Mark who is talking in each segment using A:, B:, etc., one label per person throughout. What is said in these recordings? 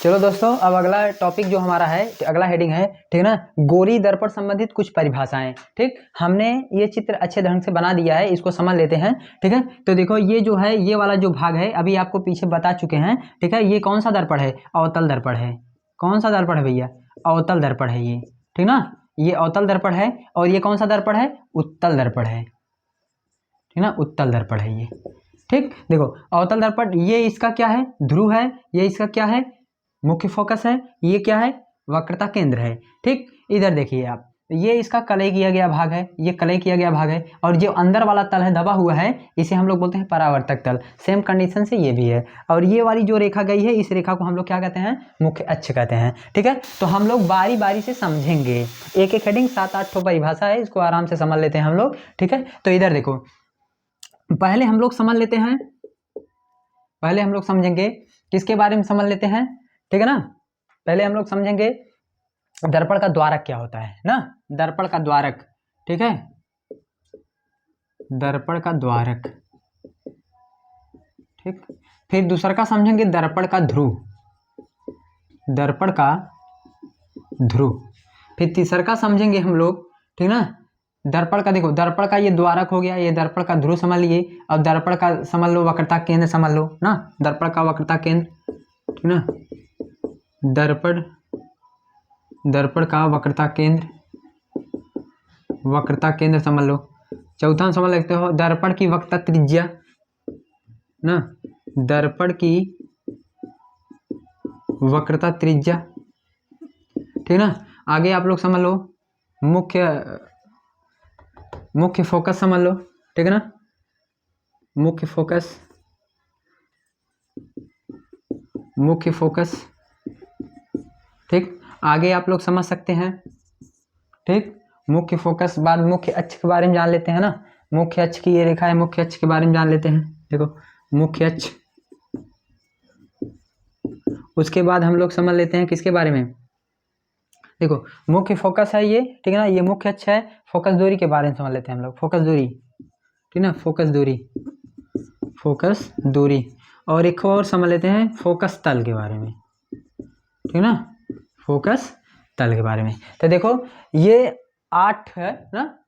A: चलो दोस्तों, अब अगला टॉपिक जो हमारा है, अगला हेडिंग है, ठीक है ना, गोरी दर्पण संबंधित कुछ परिभाषाएं। ठीक, हमने ये चित्र अच्छे ढंग से बना दिया है, इसको समझ लेते हैं। ठीक है, तो देखो ये जो है, ये वाला जो भाग है अभी आपको पीछे बता चुके हैं। ठीक है, ये कौन सा दर्पण है? अवतल दर्पण है। कौन सा दर्पण है भैया? अवतल दर्पण है ये। ठीक ना, ये अवतल दर्पण है। और ये कौन सा दर्पण है? उत्तल दर्पण है। ठीक ना, उत्तल दर्पण है ये। ठीक, देखो अवतल दर्पण, ये इसका क्या है? ध्रुव है। ये इसका क्या है? मुख्य फोकस है। ये क्या है? वक्रता केंद्र है। ठीक, इधर देखिए आप, ये इसका कलय किया गया भाग है, ये कलय किया गया भाग है। और जो अंदर वाला तल है दबा हुआ है, इसे हम लोग बोलते हैं परावर्तक तल। सेम कंडीशन से ये भी है। और ये वाली जो रेखा गई है, इस रेखा को हम लोग क्या कहते हैं? मुख्य अक्ष कहते हैं। ठीक है, तो हम लोग बारी बारी से समझेंगे, एक एक हेडिंग 7-8 ठो परिभाषा है, इसको आराम से समझ लेते हैं हम लोग। ठीक है, तो इधर देखो, पहले हम लोग समझ लेते हैं, पहले हम लोग समझेंगे किसके बारे में समझ लेते हैं। ठीक है ना, पहले हम लोग समझेंगे दर्पण का द्वारक क्या होता है ना, दर्पण का द्वारक। ठीक है, दर्पण का द्वारक। ठीक, फिर दूसरा का समझेंगे दर्पण का ध्रुव, दर्पण का ध्रुव। फिर तीसरा का समझेंगे हम लोग, ठीक ना, दर्पण का, देखो दर्पण का ये द्वारक हो गया, ये दर्पण का ध्रुव समझ लिए। अब दर्पण का समझ लो वक्रता केंद्र समझ लो ना, दर्पण का वक्रता केंद्र। ठीक ना, दर्पण, दर्पण का वक्रता केंद्र, वक्रता केंद्र समझ लो। चौथा समझ लेते हो दर्पण की वक्रता त्रिज्या ना, दर्पण की वक्रता त्रिज्या। ठीक ना, आगे आप लोग समझ लो मुख्य फोकस समझ लो। ठीक है ना, मुख्य फोकस, मुख्य फोकस। ठीक, आगे आप लोग समझ सकते हैं। ठीक, मुख्य फोकस, बाद मुख्य अक्ष के बारे में जान लेते हैं ना, मुख्य अक्ष की ये रेखा है, मुख्य अक्ष के बारे में जान लेते हैं। देखो मुख्य अक्ष, उसके बाद हम लोग समझ लेते हैं किसके बारे में। देखो मुख्य फोकस है ये, ठीक है ना, ये मुख्य अक्ष है। फोकस दूरी के बारे में समझ लेते हैं हम लोग, फोकस दूरी। ठीक ना, फोकस दूरी, फोकस दूरी। और एक और समझ लेते हैं फोकस तल के बारे में। ठीक ना, फोकस तल के बारे में। तो देखो ये 8 है ना,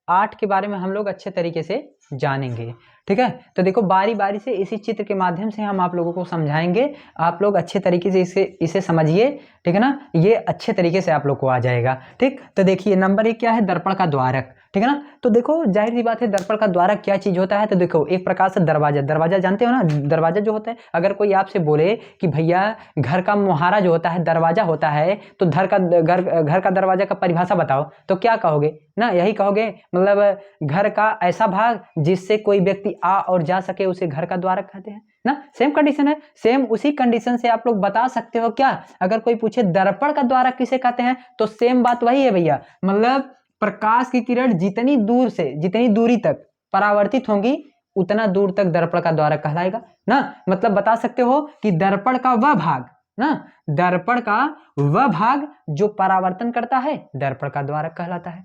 A: 8 के बारे में हम लोग अच्छे तरीके से जानेंगे। ठीक है, तो देखो बारी बारी से इसी चित्र के माध्यम से हम आप लोगों को समझाएंगे, आप लोग अच्छे तरीके से इसे समझिए। ठीक है ना, ये अच्छे तरीके से आप लोग को आ जाएगा। ठीक, तो देखिए नंबर 1 क्या है? दर्पण का द्वारक। ठीक है ना, तो देखो जाहिर सी बात है, दर्पण का द्वारक क्या चीज होता है? तो देखो एक प्रकार से दरवाजा, दरवाजा जानते हो ना, दरवाजा जो होता है, अगर कोई आपसे बोले कि भैया घर का मुहारा जो होता है दरवाजा होता है, तो घर का दरवाजा का परिभाषा बताओ, तो क्या कहोगे ना? यही कहोगे, मतलब घर का ऐसा भाग जिससे कोई व्यक्ति आ और जा सके, उसे घर का द्वारक कहते हैं ना। सेम कंडीशन है, सेम उसी कंडीशन से आप लोग बता सकते हो क्या? अगर कोई पूछे दर्पण का द्वारक किसे कहते हैं, तो सेम बात वही है भैया, मतलब प्रकाश की किरण जितनी दूर से जितनी दूरी तक परावर्तित होंगी, उतना दूर तक दर्पण का द्वारक कहलाएगा ना। मतलब बता सकते हो कि दर्पण का वह भाग ना, दर्पण का वह भाग जो परावर्तन करता है, दर्पण का द्वारक कहलाता है।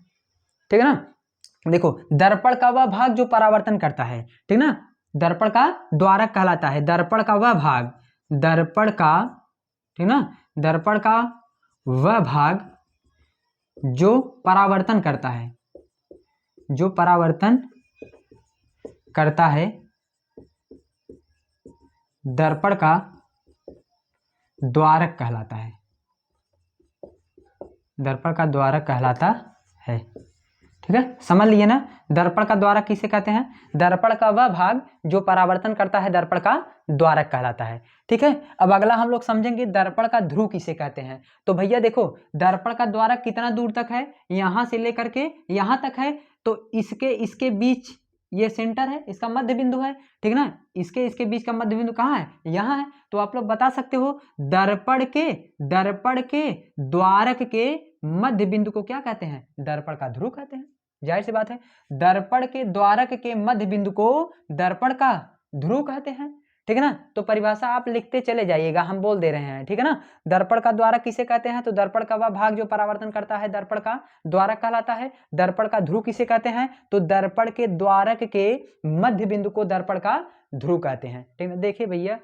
A: ठीक है ना, देखो दर्पण का वह भाग जो परावर्तन करता है, ठीक ना, दर्पण का द्वारक कहलाता है। दर्पण का वह भाग, दर्पण का, ठीक ना, दर्पण का वह भाग जो परावर्तन करता है, जो परावर्तन करता है, दर्पण का द्वारक कहलाता है, दर्पण का द्वारक कहलाता है। ठीक है, समझ लिए ना, दर्पण का द्वारक किसे कहते हैं? दर्पण का वह भाग जो परावर्तन करता है, दर्पण का द्वारक कहलाता है। ठीक है, अब अगला हम लोग समझेंगे दर्पण का ध्रुव किसे कहते हैं। तो भैया देखो दर्पण का द्वारक कितना दूर तक है? यहां से लेकर के यहां तक है, तो इसके बीच ये सेंटर है, इसका मध्य बिंदु है। ठीक ना, इसके बीच का मध्य बिंदु कहाँ है? यहाँ है। तो आप लोग बता सकते हो दर्पण के द्वारक के मध्य बिंदु को क्या कहते हैं? दर्पण का ध्रुव कहते हैं। जाहिर सी बात है, दर्पण के द्वारक के मध्य बिंदु को दर्पण का ध्रुव कहते हैं। ठीक है ना, तो परिभाषा आप लिखते चले जाइएगा, हम बोल दे रहे हैं। ठीक है ना, दर्पण का द्वारक किसे कहते हैं? तो दर्पण का वह भाग जो परावर्तन करता है, दर्पण का द्वारक कहलाता है। दर्पण का ध्रुव किसे कहते हैं? तो दर्पण के द्वारक के मध्य बिंदु को दर्पण का ध्रुव कहते हैं। ठीक है, देखिए भैया,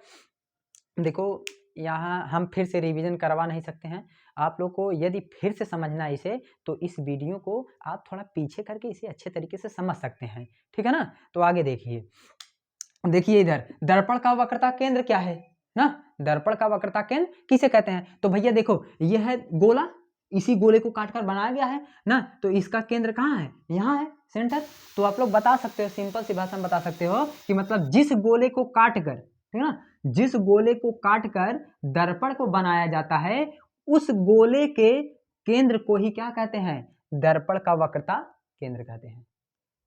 A: देखो यहाँ हम फिर से रिवीजन करवा नहीं सकते हैं। आप लोग को यदि फिर से समझना है इसे, तो इस वीडियो को आप थोड़ा पीछे करके इसे अच्छे तरीके से समझ सकते हैं, ठीक है ना। तो आगे देखिए, देखिए इधर दर्पण का वक्रता केंद्र क्या है ना, दर्पण का वक्रता केंद्र किसे कहते हैं। तो भैया देखो ये है गोला, इसी गोले को काटकर बनाया गया है ना, तो इसका केंद्र कहाँ है, यहाँ है सेंटर। तो आप लोग बता सकते हो, सिंपल सी भाषा में बता सकते हो कि मतलब जिस गोले को काटकर, ठीक है ना, जिस गोले को काटकर दर्पण को बनाया जाता है, उस गोले के केंद्र को ही क्या कहते हैं, दर्पण का वक्रता केंद्र कहते हैं।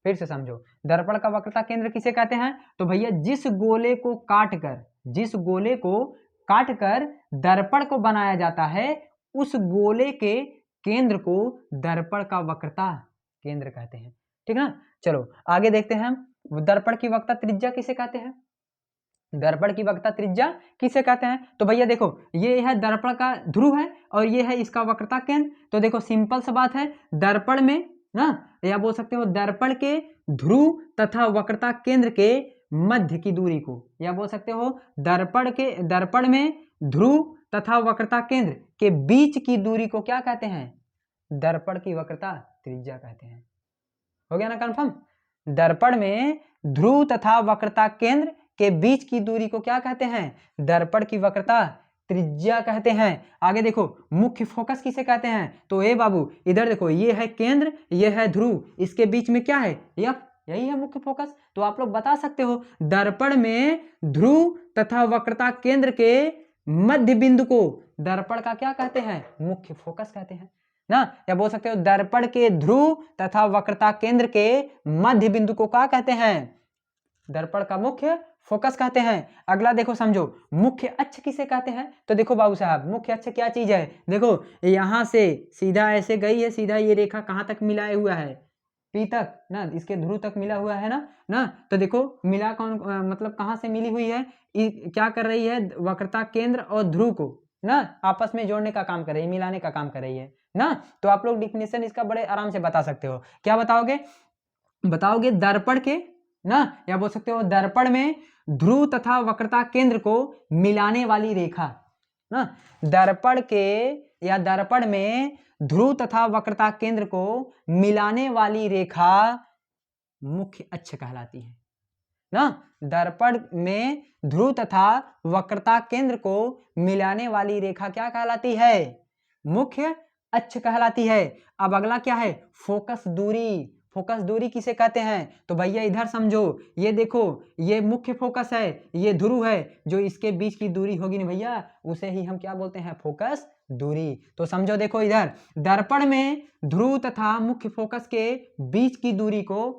A: फिर से समझो, दर्पण का वक्रता केंद्र किसे कहते हैं। तो भैया जिस गोले को काटकर, जिस गोले को काटकर दर्पण को बनाया जाता है, उस गोले के केंद्र को दर्पण का वक्रता केंद्र कहते हैं, ठीक है ना। चलो आगे देखते हैं हम, दर्पण की वक्रता त्रिज्या किसे कहते हैं, दर्पण की वक्रता त्रिज्या किसे कहते हैं। तो भैया देखो ये है दर्पण का ध्रुव है और ये है इसका वक्रता केंद्र। तो देखो सिंपल सा बात है, दर्पण में ना, या बोल सकते हो दर्पण के ध्रुव तथा वक्रता केंद्र के मध्य की दूरी को, या बोल सकते हो दर्पण में ध्रुव तथा वक्रता केंद्र के बीच की दूरी को क्या कहते हैं, दर्पण की वक्रता त्रिज्या कहते हैं। हो गया ना कंफर्म। दर्पण में ध्रुव तथा वक्रता केंद्र के बीच की दूरी को क्या कहते हैं, दर्पण की वक्रता त्रिज्या कहते हैं। आगे देखो मुख्य फोकस किसे कहते हैं। तो ए बाबू इधर देखो, ये है केंद्र, ये है ध्रुव, इसके बीच में क्या है, एफ, यही है मुख्य फोकस। तो आप लोग बता सकते हो दर्पण में ध्रुव तथा वक्रता केंद्र के मध्य बिंदु को दर्पण का क्या कहते हैं, मुख्य फोकस कहते हैं ना। या बोल सकते हो दर्पण के ध्रुव तथा वक्रता केंद्र के मध्य बिंदु को क्या कहते हैं, दर्पण का मुख्य फोकस कहते हैं। अगला देखो समझो, मुख्य अक्ष किसे कहते हैं। तो देखो बाबू साहब मुख्य अक्ष क्या चीज है, देखो यहां से सीधा ऐसे गई है, सीधा ये रेखा कहां तक मिलाया हुआ है, पी तक ना, इसके ध्रुव तक मिला हुआ है ना। तो देखो मिला कौन, मतलब कहां से मिली हुई है, क्या कर रही है, वक्रता केंद्र और ध्रुव को ना आपस में जोड़ने का काम कर रही है, मिलाने का काम कर रही है ना। तो आप लोग डिफिनेशन इसका बड़े आराम से बता सकते हो। क्या बताओगे, बताओगे दर्पण के ना, या बोल सकते हो दर्पण में ध्रुव तथा वक्रता केंद्र को मिलाने वाली रेखा ना, दर्पण के या दर्पण में ध्रुव तथा वक्रता केंद्र को मिलाने वाली रेखा मुख्य अक्ष कहलाती है ना। दर्पण में ध्रुव तथा वक्रता केंद्र को मिलाने वाली रेखा क्या कहलाती है, मुख्य अक्ष कहलाती है। अब अगला क्या है, फोकस दूरी। फोकस दूरी किसे कहते हैं। तो भैया इधर समझो, ये देखो ये मुख्य फोकस है, ये ध्रुव है, जो इसके बीच की दूरी होगी ना भैया, उसे ही हम क्या बोलते हैं, फोकस दूरी। तो समझो देखो इधर दर्पण में ध्रुव तथा मुख्य फोकस के बीच की दूरी को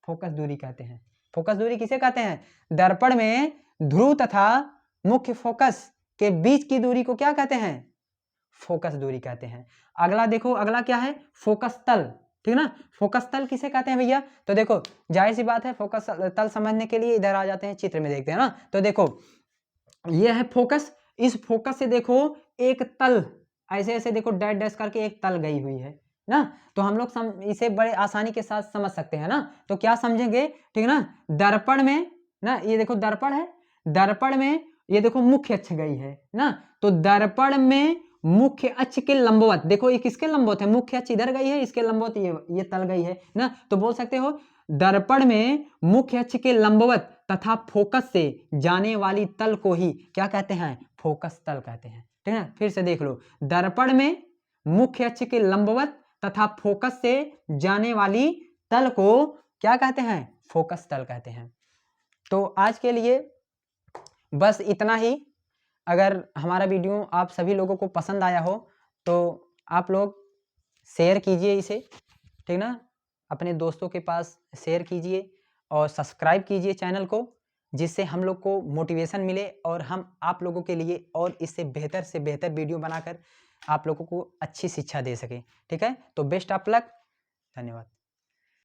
A: फोकस दूरी कहते हैं। फोकस दूरी किसे कहते हैं, दर्पण में ध्रुव तथा मुख्य फोकस के बीच की दूरी को क्या कहते हैं, फोकस दूरी कहते हैं। अगला देखो, अगला क्या है, फोकस तल, ठीक है ना। फोकस तल किसे कहते हैं भैया। तो देखो जाहिर सी बात है, फोकस तल समझने के लिए इधर आ जाते हैं, चित्र में देखते हैं ना। तो देखो ये है फोकस, इस फोकस से देखो एक तल ऐसे ऐसे देखो डैश डैश करके एक तल गई हुई है ना। तो हम लोग इसे बड़े आसानी के साथ समझ सकते हैं ना। तो क्या समझेंगे, ठीक है ना, दर्पण में ना, ये देखो दर्पण है, दर्पण में ये देखो मुख्य अक्ष गई है ना। तो दर्पण में मुख्य अक्ष के लंबवत, देखो ये किसके लंबवत है, मुख्य अक्ष इधर गई है, इसके लंबवत ये तल गई है ना। तो बोल सकते हो दर्पण में मुख्य अक्ष के लंबवत तथा फोकस से जाने वाली तल को ही क्या कहते हैं, फोकस तल कहते हैं, ठीक है। फिर से देख लो, दर्पण में मुख्य अक्ष के लंबवत तथा फोकस से जाने वाली तल को क्या कहते हैं, फोकस तल कहते हैं। तो आज के लिए बस इतना ही। अगर हमारा वीडियो आप सभी लोगों को पसंद आया हो तो आप लोग शेयर कीजिए इसे, ठीक ना, अपने दोस्तों के पास शेयर कीजिए और सब्सक्राइब कीजिए चैनल को, जिससे हम लोग को मोटिवेशन मिले और हम आप लोगों के लिए और इससे बेहतर से बेहतर वीडियो बनाकर आप लोगों को अच्छी शिक्षा दे सकें, ठीक है। तो बेस्ट ऑफ लक, धन्यवाद।